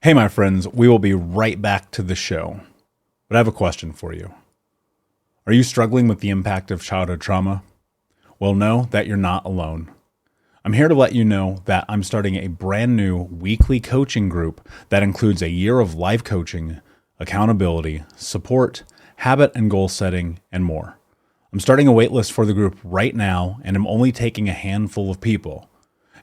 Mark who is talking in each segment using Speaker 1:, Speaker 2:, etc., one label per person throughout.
Speaker 1: Hey, my friends, we will be right back to the show. But I have a question for you. Are you struggling with the impact of childhood trauma? Well, know that you're not alone. I'm here to let you know that I'm starting a brand new weekly coaching group that includes a year of life coaching, accountability, support, habit and goal setting, and more. I'm starting a waitlist for the group right now, and I'm only taking a handful of people.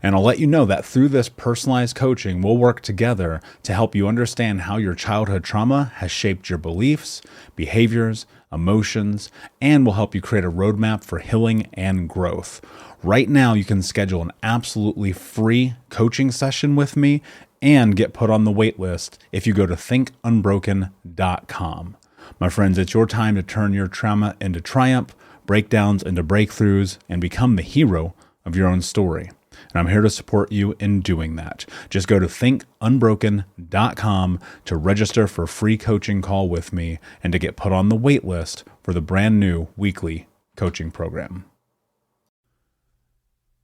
Speaker 1: And I'll let you know that through this personalized coaching, we'll work together to help you understand how your childhood trauma has shaped your beliefs, behaviors, emotions, and will help you create a roadmap for healing and growth. Right now, you can schedule an absolutely free coaching session with me and get put on the wait list if you go to thinkunbroken.com. My friends, it's your time to turn your trauma into triumph, breakdowns into breakthroughs, and become the hero of your own story. And I'm here to support you in doing that. Just go to thinkunbroken.com to register for a free coaching call with me and to get put on the wait list for the brand new weekly coaching program.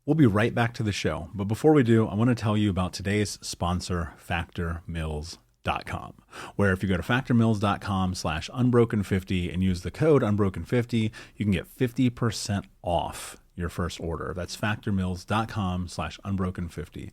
Speaker 1: We'll be right back to the show. But before we do, I want to tell you about today's sponsor, factormeals.com, where if you go to factormeals.com/unbroken50 and use the code unbroken50, you can get 50% off your first order. That's factormeals.com/unbroken50.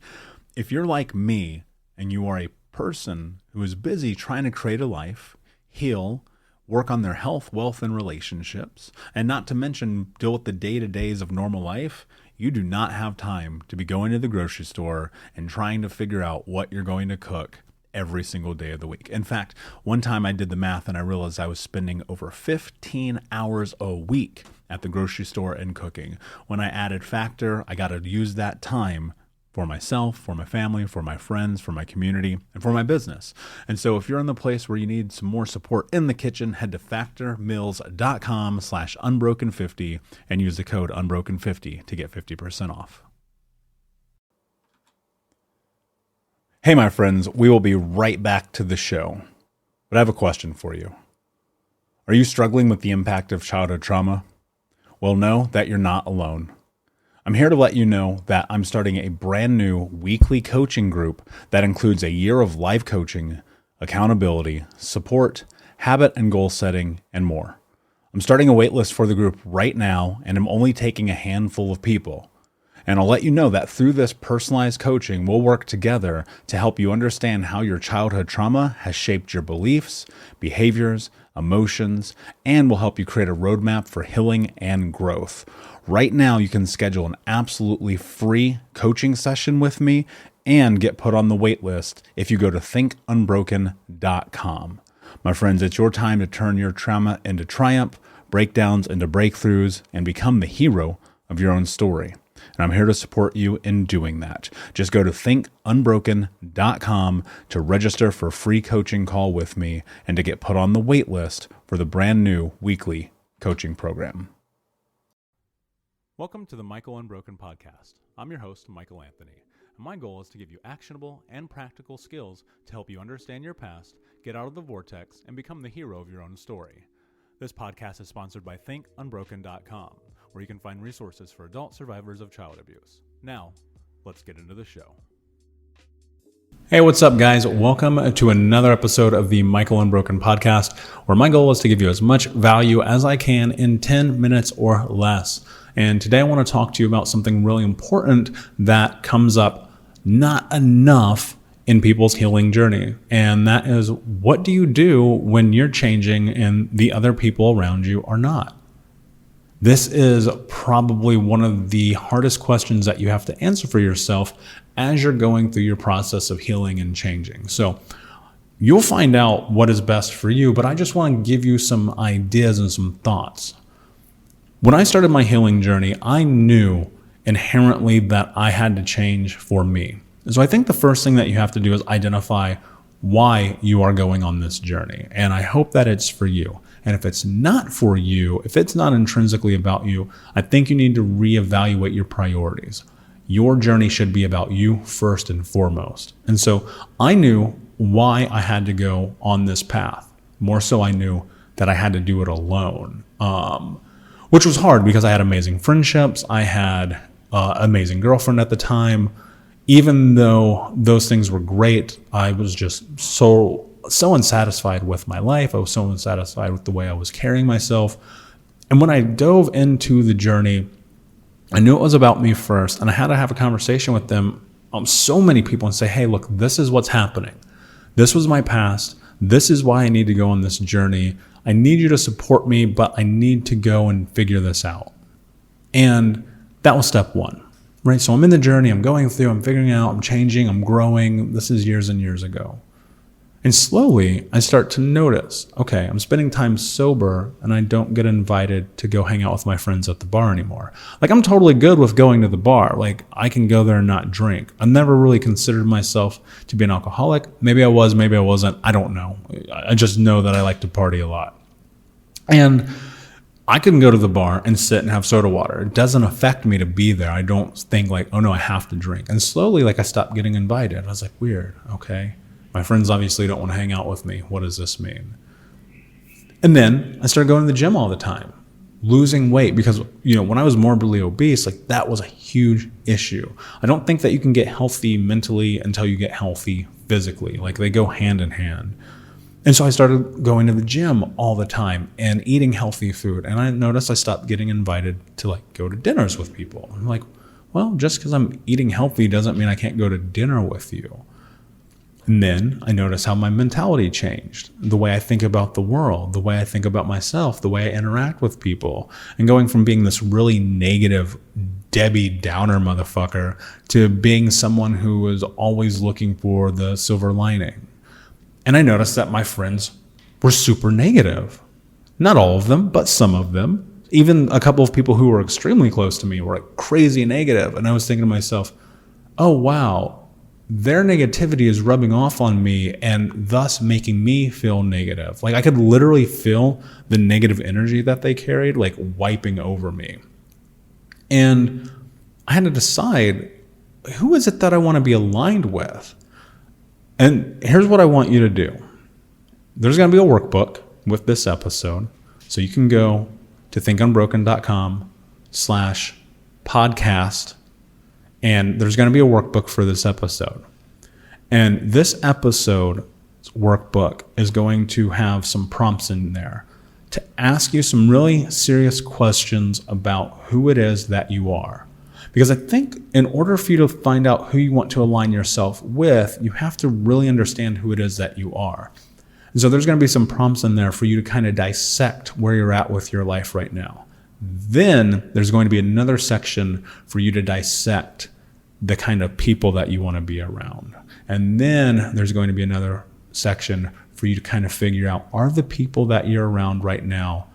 Speaker 1: If you're like me and you are a person who is busy trying to create a life, heal, work on their health, wealth, and relationships, and not to mention deal with the day-to-days of normal life, you do not have time to be going to the grocery store and trying to figure out what you're going to cook every single day of the week. In fact, one time I did the math and I realized I was spending over 15 hours a week at the grocery store and cooking. When I added Factor, I got to use that time for myself, for my family, for my friends, for my community, and for my business. And so if you're in the place where you need some more support in the kitchen, head to factormeals.com/unbroken50 and use the code unbroken50 to get 50% off. Hey, my friends, we will be right back to the show. But I have a question for you. Are you struggling with the impact of childhood trauma? Well, know that you're not alone. I'm here to let you know that I'm starting a brand new weekly coaching group that includes a year of life coaching, accountability, support, habit and goal setting, and more. I'm starting a waitlist for the group right now, and I'm only taking a handful of people. And I'll let you know that through this personalized coaching, we'll work together to help you understand how your childhood trauma has shaped your beliefs, behaviors, emotions, and will help you create a roadmap for healing and growth. Right now, you can schedule an absolutely free coaching session with me and get put on the wait list if you go to thinkunbroken.com. My friends, it's your time to turn your trauma into triumph, breakdowns into breakthroughs, and become the hero of your own story. And I'm here to support you in doing that. Just go to thinkunbroken.com to register for a free coaching call with me and to get put on the wait list for the brand new weekly coaching program. Welcome to the Michael Unbroken podcast. I'm your host, Michael Anthony. And my goal is to give you actionable and practical skills to help you understand your past, get out of the vortex, and become the hero of your own story. This podcast is sponsored by thinkunbroken.com, where you can find resources for adult survivors of child abuse. Now, let's get into the show. Hey, what's up, guys? Welcome to another episode of the Michael Unbroken podcast, where my goal is to give you as much value as I can in 10 minutes or less. And today I want to talk to you about something really important that comes up not enough in people's healing journey. And that is, what do you do when you're changing and the other people around you are not? This is probably one of the hardest questions that you have to answer for yourself as you're going through your process of healing and changing. So you'll find out what is best for you, but I just want to give you some ideas and some thoughts. When I started my healing journey, I knew inherently that I had to change for me. So I think the first thing that you have to do is identify why you are going on this journey. And I hope that it's for you. And if it's not for you, if it's not intrinsically about you, I think you need to reevaluate your priorities. Your journey should be about you first and foremost. And so I knew why I had to go on this path. More so, I knew that I had to do it alone, which was hard because I had amazing friendships. I had an amazing girlfriend at the time. even though those things were great, I was just so unsatisfied with my life. I was so unsatisfied with the way I was carrying myself. And when I dove into the journey, I knew it was about me first, and I had to have a conversation with them, so many people, and say, hey, look, this is what's happening. This was my past. This is why I need to go on this journey. I need you to support me, but I need to go and figure this out. And that was step one, right? So I'm in the journey, I'm going through, I'm figuring out, I'm changing, I'm growing. This is years and years ago. And slowly I start to notice, okay, I'm spending time sober and I don't get invited to go hang out with my friends at the bar anymore. Like, I'm totally good with going to the bar. Like, I can go there and not drink. I never really considered myself to be an alcoholic. Maybe I was, maybe I wasn't. I don't know. I just know that I like to party a lot. And I can go to the bar and sit and have soda water. It doesn't affect me to be there. I don't think like, oh no, I have to drink. And slowly, like, I stopped getting invited. I was like, weird, okay. My friends obviously don't want to hang out with me. What does this mean? And then I started going to the gym all the time, losing weight, because, when I was morbidly obese, like, that was a huge issue. I don't think that you can get healthy mentally until you get healthy physically. Like, they go hand in hand. And so I started going to the gym all the time and eating healthy food. And I noticed I stopped getting invited to like go to dinners with people. I'm like, well, just because I'm eating healthy doesn't mean I can't go to dinner with you. And then I noticed how my mentality changed, the way I think about the world, the way I think about myself, the way I interact with people, and going from being this really negative Debbie Downer motherfucker to being someone who was always looking for the silver lining. And I noticed that my friends were super negative. Not all of them, but some of them. Even a couple of people who were extremely close to me were like crazy negative. And I was thinking to myself, oh, wow, their negativity is rubbing off on me and thus making me feel negative. Like, I could literally feel the negative energy that they carried, like, wiping over me. And I had to decide, who is it that I want to be aligned with? And here's what I want you to do. There's going to be a workbook with this episode. So you can go to thinkunbroken.com/podcast. And there's going to be a workbook for this episode. And this episode's workbook is going to have some prompts in there to ask you some really serious questions about who it is that you are. Because I think in order for you to find out who you want to align yourself with, you have to really understand who it is that you are. And so there's going to be some prompts in there for you to kind of dissect where you're at with your life right now. Then there's going to be another section for you to dissect the kind of people that you want to be around. And then there's going to be another section for you to kind of figure out, are the people that you're around right now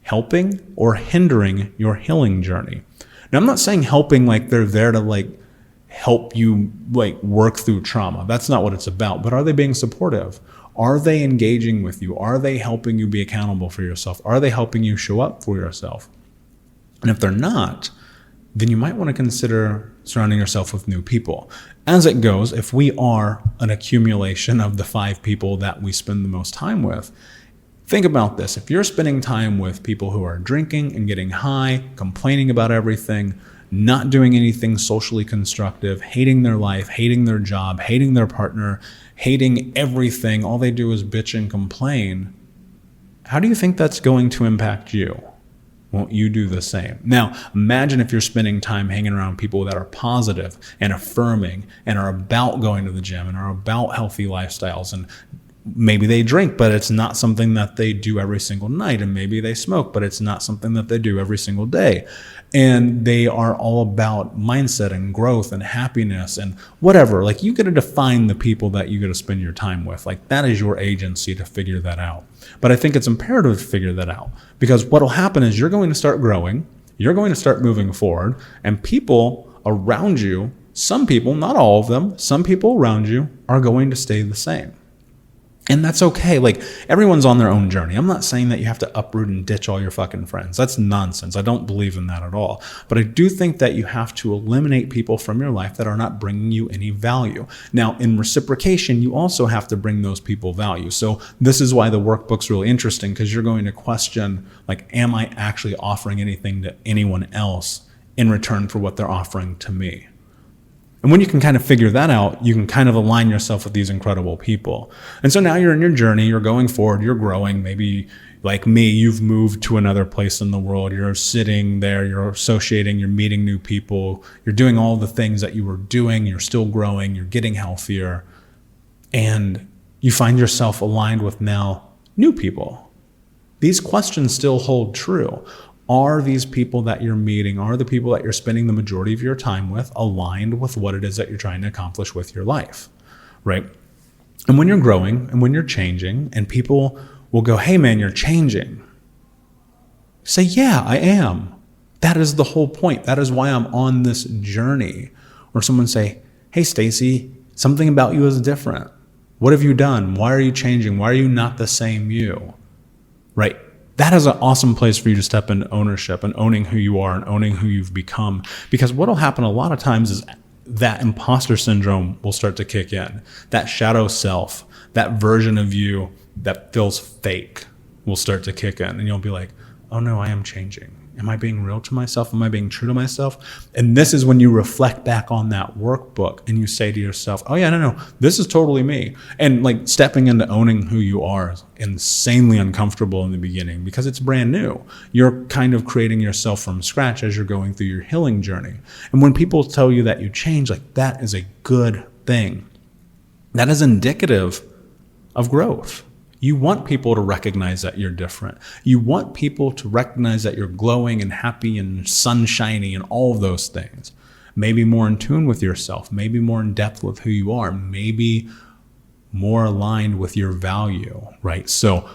Speaker 1: helping or hindering your healing journey? Now, I'm not saying helping like they're there to like help you like work through trauma. That's not what it's about. But are they being supportive? Are they engaging with you? Are they helping you be accountable for yourself? Are they helping you show up for yourself? And if they're not, then you might want to consider surrounding yourself with new people. As it goes, if we are an accumulation of the 5 people that we spend the most time with, think about this. If you're spending time with people who are drinking and getting high, complaining about everything, not doing anything socially constructive, hating their life, hating their job, hating their partner, hating everything, all they do is bitch and complain, how do you think that's going to impact you? Won't you do the same? Now, imagine if you're spending time hanging around people that are positive and affirming and are about going to the gym and are about healthy lifestyles, and maybe they drink, but it's not something that they do every single night. And maybe they smoke, but it's not something that they do every single day. And they are all about mindset and growth and happiness and whatever. Like, you got to define the people that you got to spend your time with. Like, that is your agency to figure that out. But I think it's imperative to figure that out, because what will happen is you're going to start growing, you're going to start moving forward, and people around you, some people, not all of them, some people around you are going to stay the same. And that's okay. Like, everyone's on their own journey. I'm not saying that you have to uproot and ditch all your fucking friends. That's nonsense. I don't believe in that at all. But I do think that you have to eliminate people from your life that are not bringing you any value. Now, in reciprocation, you also have to bring those people value. So this is why the workbook's really interesting, because you're going to question, like, am I actually offering anything to anyone else in return for what they're offering to me? And when you can kind of figure that out, you can kind of align yourself with these incredible people. And so now you're in your journey, you're going forward, you're growing. Maybe like me, you've moved to another place in the world. You're sitting there, you're associating, you're meeting new people. You're doing all the things that you were doing. You're still growing, you're getting healthier. And you find yourself aligned with now new people. These questions still hold true. Are these people that you're meeting, are the people that you're spending the majority of your time with aligned with what it is that you're trying to accomplish with your life, right? And when you're growing and when you're changing and people will go, hey man, you're changing. Say, yeah, I am. That is the whole point. That is why I'm on this journey. Or someone say, hey Stacy, something about you is different. What have you done? Why are you changing? Why are you not the same you? Right? That is an awesome place for you to step into ownership and owning who you are and owning who you've become. Because what will happen a lot of times is that imposter syndrome will start to kick in. That shadow self, that version of you that feels fake will start to kick in. And you'll be like, oh no, I am changing. Am I being real to myself? Am I being true to myself? And this is when you reflect back on that workbook and you say to yourself, oh yeah, no, this is totally me. And like stepping into owning who you are is insanely uncomfortable in the beginning because it's brand new. You're kind of creating yourself from scratch as you're going through your healing journey. And when people tell you that you change, like that is a good thing. That is indicative of growth. You want people to recognize that you're different. You want people to recognize that you're glowing and happy and sunshiny and all of those things. Maybe more in tune with yourself, maybe more in depth with who you are, maybe more aligned with your value, right? So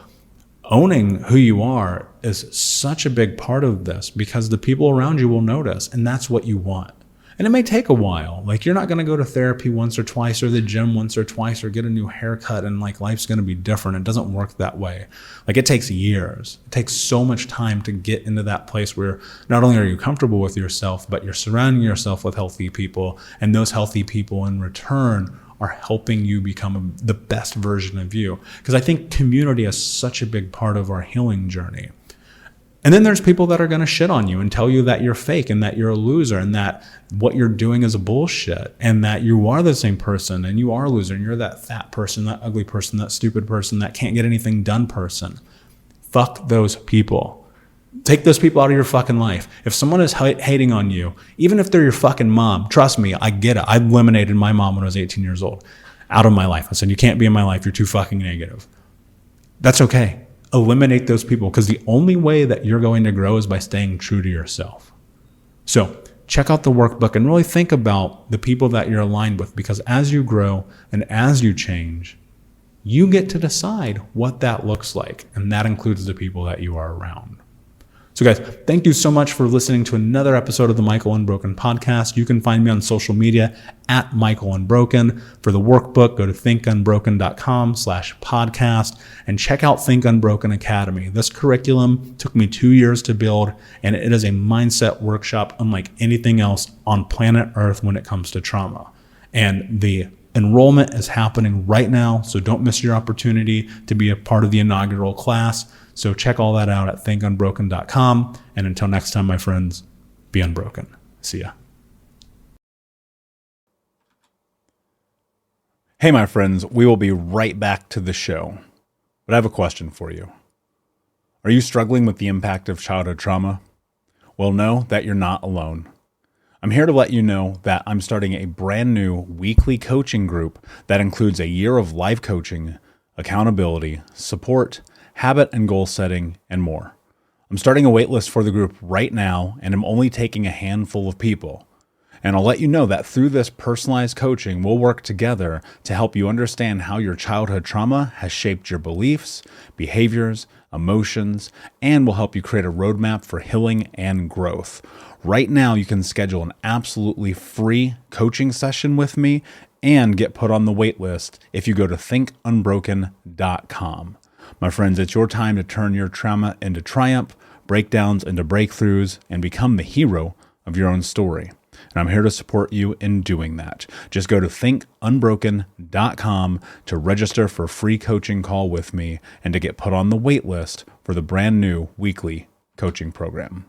Speaker 1: owning who you are is such a big part of this because the people around you will notice, and that's what you want. And it may take a while. Like you're not going to go to therapy once or twice or the gym once or twice or get a new haircut and like life's going to be different. It doesn't work that way. Like it takes years. It takes so much time to get into that place where not only are you comfortable with yourself, but you're surrounding yourself with healthy people. And those healthy people in return are helping you become the best version of you. Because I think community is such a big part of our healing journey. And then there's people that are going to shit on you and tell you that you're fake and that you're a loser and that what you're doing is bullshit and that you are the same person and you are a loser and you're that fat person, that ugly person, that stupid person, that can't get anything done person. Fuck those people. Take those people out of your fucking life. If someone is hating on you, even if they're your fucking mom, trust me, I get it. I eliminated my mom when I was 18 years old out of my life. I said, you can't be in my life. You're too fucking negative. That's okay. Eliminate those people because the only way that you're going to grow is by staying true to yourself. So check out the workbook and really think about the people that you're aligned with because as you grow and as you change, you get to decide what that looks like. And that includes the people that you are around. So guys, thank you so much for listening to another episode of the Michael Unbroken podcast. You can find me on social media at Michael Unbroken. For the workbook, go to thinkunbroken.com/podcast and check out Think Unbroken Academy. This curriculum took me 2 years to build, and it is a mindset workshop unlike anything else on planet Earth when it comes to trauma. And the enrollment is happening right now, so don't miss your opportunity to be a part of the inaugural class. So check all that out at thinkunbroken.com. And until next time, my friends, be unbroken. See ya. Hey, my friends, we will be right back to the show. But I have a question for you. Are you struggling with the impact of childhood trauma? Well, know that you're not alone. I'm here to let you know that I'm starting a brand new weekly coaching group that includes a year of live coaching, accountability, support, habit and goal setting, and more. I'm starting a waitlist for the group right now, and I'm only taking a handful of people. And I'll let you know that through this personalized coaching, we'll work together to help you understand how your childhood trauma has shaped your beliefs, behaviors, emotions, and will help you create a roadmap for healing and growth. Right now, you can schedule an absolutely free coaching session with me and get put on the waitlist if you go to thinkunbroken.com. My friends, it's your time to turn your trauma into triumph, breakdowns into breakthroughs, and become the hero of your own story. And I'm here to support you in doing that. Just go to thinkunbroken.com to register for a free coaching call with me and to get put on the wait list for the brand new weekly coaching program.